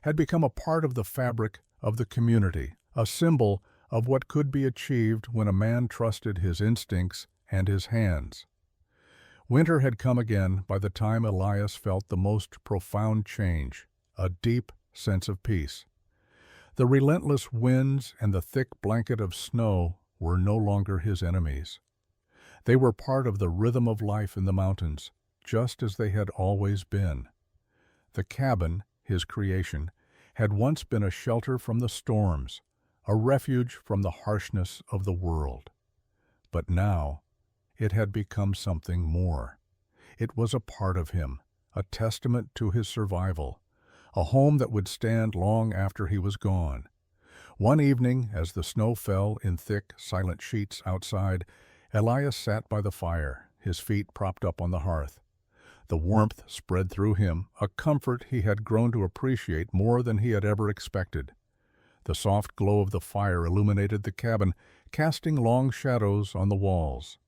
had become a part of the fabric of the community, a symbol of what could be achieved when a man trusted his instincts and his hands. Winter had come again by the time Elias felt the most profound change, a deep sense of peace. The relentless winds and the thick blanket of snow were no longer his enemies. They were part of the rhythm of life in the mountains, just as they had always been. The cabin, his creation, had once been a shelter from the storms, a refuge from the harshness of the world. But now, it had become something more. It was a part of him, a testament to his survival, a home that would stand long after he was gone. One evening, as the snow fell in thick, silent sheets outside, Elias sat by the fire, his feet propped up on the hearth. The warmth spread through him, a comfort he had grown to appreciate more than he had ever expected. The soft glow of the fire illuminated the cabin, casting long shadows on the walls.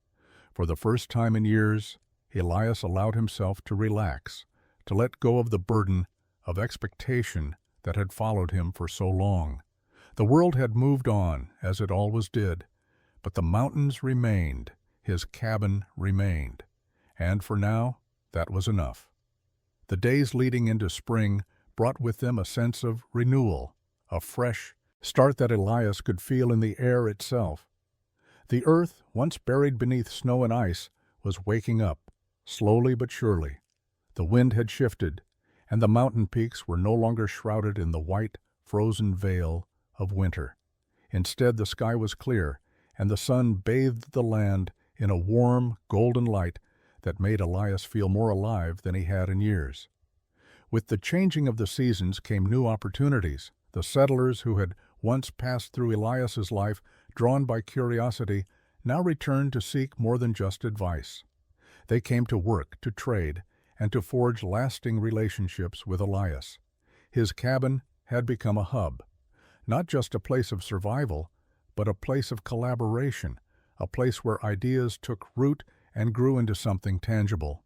For the first time in years, Elias allowed himself to relax, to let go of the burden of expectation that had followed him for so long. The world had moved on, as it always did, but the mountains remained, his cabin remained, and for now, that was enough. The days leading into spring brought with them a sense of renewal, a fresh start that Elias could feel in the air itself. The earth, once buried beneath snow and ice, was waking up, slowly but surely. The wind had shifted, and the mountain peaks were no longer shrouded in the white, frozen veil of winter. Instead, the sky was clear, and the sun bathed the land in a warm, golden light that made Elias feel more alive than he had in years. With the changing of the seasons came new opportunities. The settlers who had once passed through Elias's life, drawn by curiosity, now returned to seek more than just advice. They came to work, to trade, and to forge lasting relationships with Elias. His cabin had become a hub, not just a place of survival, but a place of collaboration, a place where ideas took root and grew into something tangible.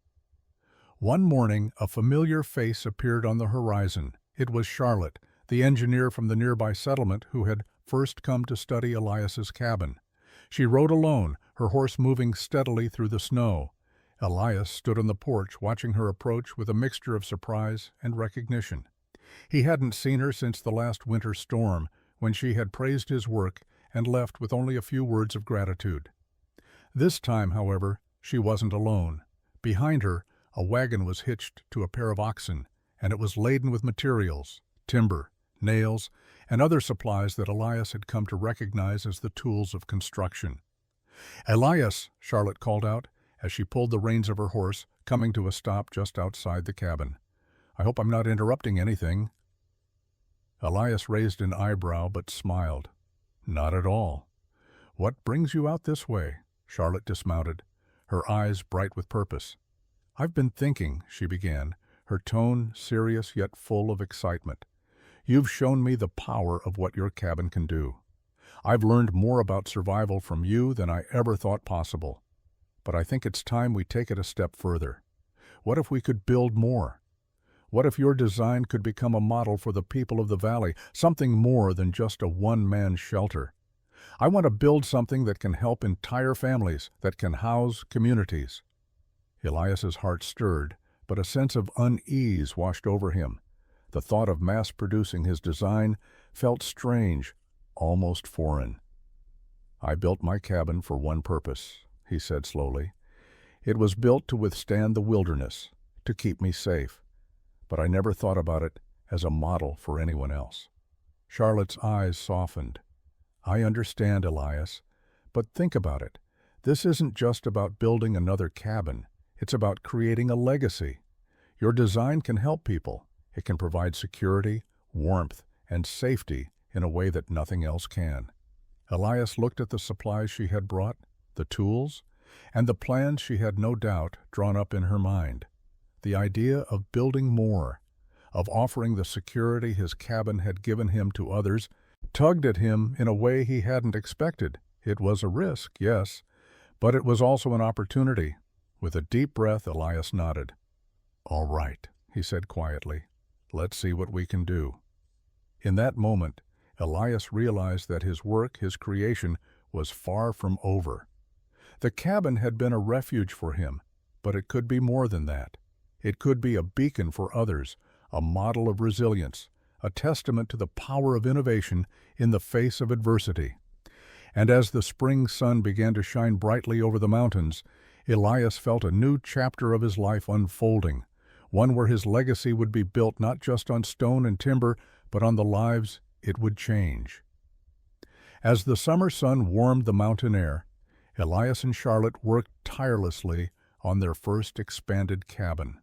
One morning, a familiar face appeared on the horizon. It was Charlotte, the engineer from the nearby settlement who had first come to study Elias's cabin. She rode alone, her horse moving steadily through the snow. Elias stood on the porch watching her approach with a mixture of surprise and recognition. He hadn't seen her since the last winter storm, when she had praised his work and left with only a few words of gratitude. This time, however, she wasn't alone. Behind her, a wagon was hitched to a pair of oxen, and it was laden with materials, timber, nails, and other supplies that Elias had come to recognize as the tools of construction. "Elias," Charlotte called out, as she pulled the reins of her horse, coming to a stop just outside the cabin. "I hope I'm not interrupting anything." Elias raised an eyebrow but smiled. "Not at all." "What brings you out this way?" Charlotte dismounted, her eyes bright with purpose. "I've been thinking," she began, her tone serious yet full of excitement. "You've shown me the power of what your cabin can do. I've learned more about survival from you than I ever thought possible. But I think it's time we take it a step further. What if we could build more? What if your design could become a model for the people of the valley, something more than just a one-man shelter? I want to build something that can help entire families, that can house communities." Elias's heart stirred, but a sense of unease washed over him. The thought of mass-producing his design felt strange, almost foreign. "I built my cabin for one purpose," he said slowly. "It was built to withstand the wilderness, to keep me safe. But I never thought about it as a model for anyone else." Charlotte's eyes softened. "I understand, Elias, but think about it. This isn't just about building another cabin. It's about creating a legacy. Your design can help people. It can provide security, warmth, and safety in a way that nothing else can." Elias looked at the supplies she had brought, the tools, and the plans she had no doubt drawn up in her mind. The idea of building more, of offering the security his cabin had given him to others, tugged at him in a way he hadn't expected. It was a risk, yes, but it was also an opportunity. With a deep breath, Elias nodded. "All right," he said quietly. "Let's see what we can do." In that moment, Elias realized that his work, his creation, was far from over. The cabin had been a refuge for him, but it could be more than that. It could be a beacon for others, a model of resilience, a testament to the power of innovation in the face of adversity. And as the spring sun began to shine brightly over the mountains, Elias felt a new chapter of his life unfolding, one where his legacy would be built not just on stone and timber, but on the lives it would change. As the summer sun warmed the mountain air, Elias and Charlotte worked tirelessly on their first expanded cabin.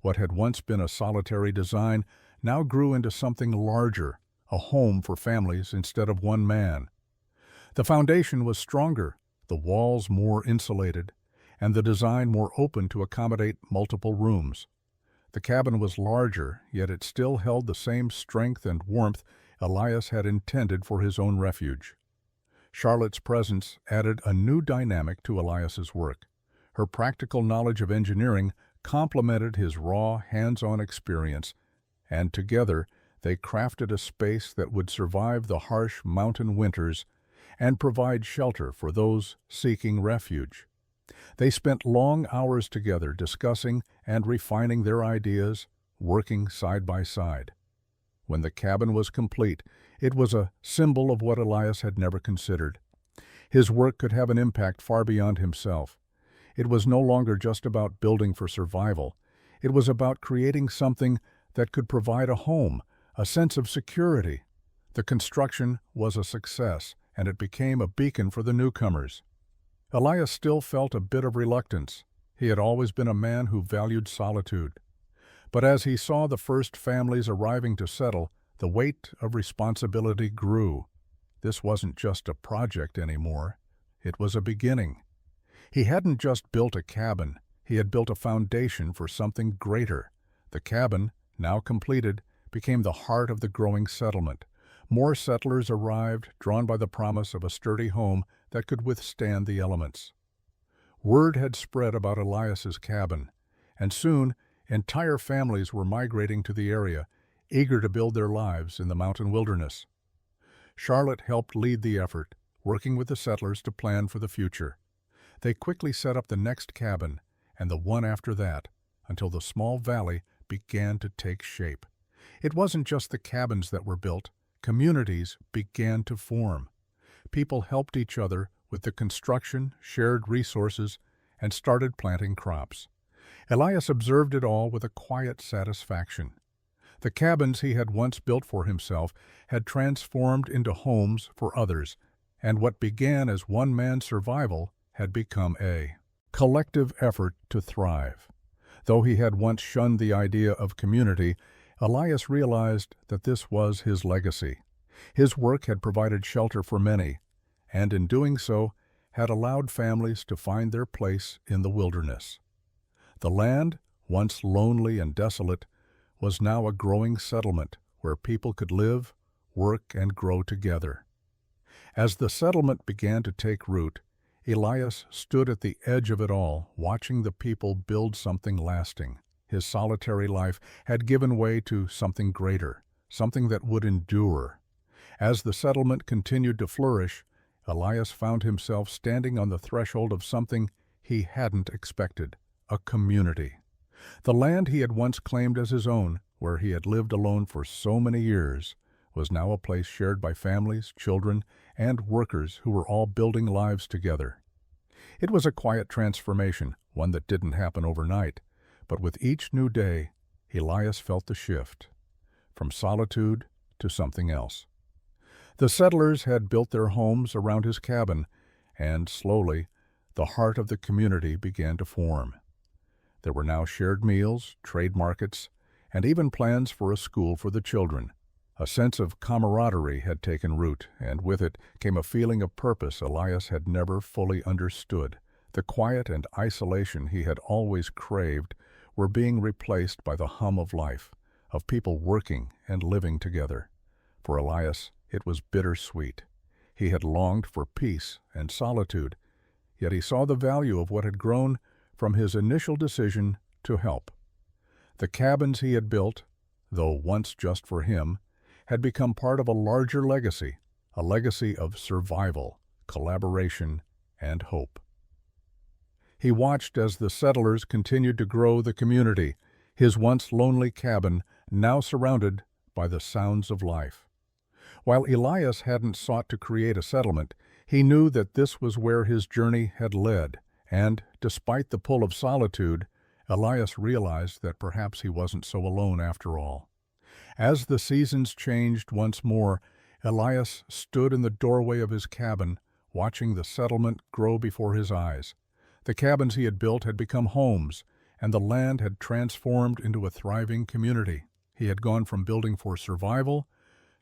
What had once been a solitary design now grew into something larger, a home for families instead of one man. The foundation was stronger, the walls more insulated, and the design more open to accommodate multiple rooms. The cabin was larger, yet it still held the same strength and warmth Elias had intended for his own refuge. Charlotte's presence added a new dynamic to Elias's work. Her practical knowledge of engineering complemented his raw, hands-on experience, and together they crafted a space that would survive the harsh mountain winters and provide shelter for those seeking refuge. They spent long hours together discussing and refining their ideas, working side by side. When the cabin was complete, it was a symbol of what Elias had never considered. His work could have an impact far beyond himself. It was no longer just about building for survival. It was about creating something that could provide a home, a sense of security. The construction was a success, and it became a beacon for the newcomers. Elias still felt a bit of reluctance. He had always been a man who valued solitude. But as he saw the first families arriving to settle, the weight of responsibility grew. This wasn't just a project anymore. It was a beginning. He hadn't just built a cabin. He had built a foundation for something greater. The cabin, now completed, became the heart of the growing settlement. More settlers arrived, drawn by the promise of a sturdy home that could withstand the elements. Word had spread about Elias's cabin, and soon entire families were migrating to the area, eager to build their lives in the mountain wilderness. Charlotte helped lead the effort, working with the settlers to plan for the future. They quickly set up the next cabin, and the one after that, until the small valley began to take shape. It wasn't just the cabins that were built. Communities began to form. People helped each other with the construction, shared resources, and started planting crops. Elias observed it all with a quiet satisfaction. The cabins he had once built for himself had transformed into homes for others, and what began as one man's survival had become a collective effort to thrive. Though he had once shunned the idea of community, Elias realized that this was his legacy. His work had provided shelter for many, and in doing so, had allowed families to find their place in the wilderness. The land, once lonely and desolate, was now a growing settlement where people could live, work, and grow together. As the settlement began to take root, Elias stood at the edge of it all, watching the people build something lasting. His solitary life had given way to something greater, something that would endure. As the settlement continued to flourish, Elias found himself standing on the threshold of something he hadn't expected, a community. The land he had once claimed as his own, where he had lived alone for so many years, was now a place shared by families, children, and workers who were all building lives together. It was a quiet transformation, one that didn't happen overnight, but with each new day, Elias felt the shift, from solitude to something else. The settlers had built their homes around his cabin, and slowly, the heart of the community began to form. There were now shared meals, trade markets, and even plans for a school for the children. A sense of camaraderie had taken root, and with it came a feeling of purpose Elias had never fully understood. The quiet and isolation he had always craved were being replaced by the hum of life, of people working and living together. For Elias, it was bittersweet. He had longed for peace and solitude, yet he saw the value of what had grown from his initial decision to help. The cabins he had built, though once just for him, had become part of a larger legacy, a legacy of survival, collaboration, and hope. He watched as the settlers continued to grow the community, his once lonely cabin now surrounded by the sounds of life. While Elias hadn't sought to create a settlement, he knew that this was where his journey had led, and, despite the pull of solitude, Elias realized that perhaps he wasn't so alone after all. As the seasons changed once more, Elias stood in the doorway of his cabin, watching the settlement grow before his eyes. The cabins he had built had become homes, and the land had transformed into a thriving community. He had gone from building for survival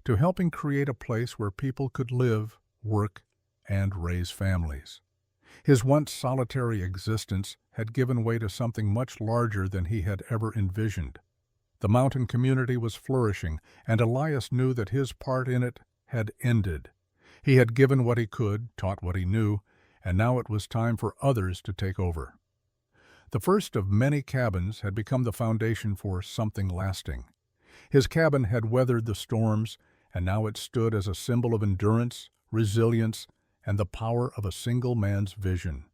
to helping create a place where people could live, work, and raise families. His once solitary existence had given way to something much larger than he had ever envisioned. The mountain community was flourishing, and Elias knew that his part in it had ended. He had given what he could, taught what he knew, and now it was time for others to take over. The first of many cabins had become the foundation for something lasting. His cabin had weathered the storms, and now it stood as a symbol of endurance, resilience, and the power of a single man's vision.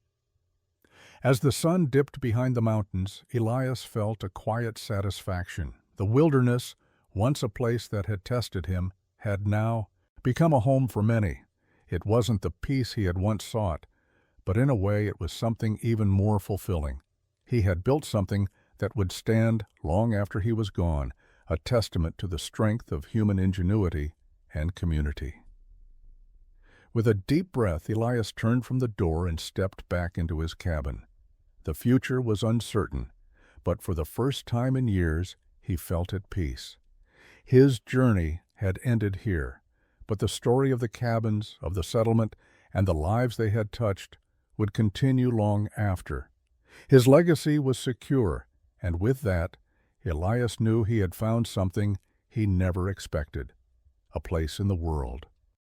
As the sun dipped behind the mountains, Elias felt a quiet satisfaction. The wilderness, once a place that had tested him, had now become a home for many. It wasn't the peace he had once sought, but in a way it was something even more fulfilling. He had built something that would stand long after he was gone, a testament to the strength of human ingenuity and community. With a deep breath, Elias turned from the door and stepped back into his cabin. The future was uncertain, but for the first time in years, he felt at peace. His journey had ended here, but the story of the cabins, of the settlement, and the lives they had touched would continue long after. His legacy was secure, and with that, Elias knew he had found something he never expected, a place in the world.